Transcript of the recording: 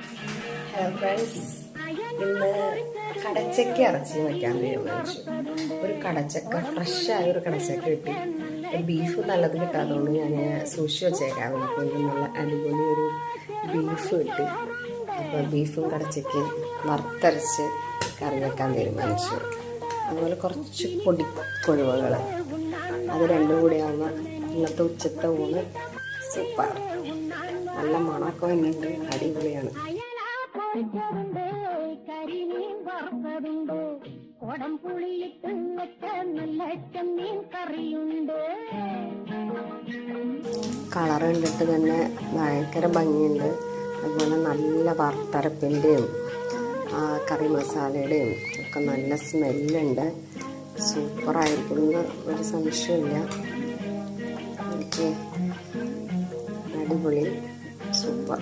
Hello friends, ഇന്ന് കടച്ചക്ക ഇറച്ചി വയ്ക്കാൻ തീരുമാനിച്ചു. ഒരു കടച്ചക്ക, ഫ്രഷായ ഒരു കടച്ചക്ക കിട്ടി. ബീഫ് നല്ലത് കിട്ടാത്തതുകൊണ്ട് ഞാൻ സൂക്ഷിച്ച് വെച്ചേക്കാം. ഇന്ന് നല്ല അടിപൊളി ഒരു ബീഫ് കിട്ടി. അപ്പോൾ ബീഫും കടച്ചക്കയും വറുത്തരച്ച് കറി വെക്കാൻ തീരുമാനിച്ചു. അതുപോലെ കുറച്ച് പൊടിക്കൊഴുവകൾ, അത് രണ്ടും കൂടി ആകുമ്പോൾ ഇന്നത്തെ ഉച്ചത്തെ ഊണ് സൂപ്പർ. നല്ല മണമൊക്കെ വന്നിട്ട് അടിപൊളിയാണ്. കളർ കണ്ടിട്ട് തന്നെ ഭയങ്കര ഭംഗിയുണ്ട്. അതുപോലെ നല്ല വറുത്തരപ്പിൻ്റെയും കറി മസാലയുടെയും ഒക്കെ നല്ല സ്മെല്ലുണ്ട്. സൂപ്പറായിരിക്കുമെന്ന് ഒരു സംശയമില്ല. ഓക്കെ, അടിപൊളി, സൂപ്പർ.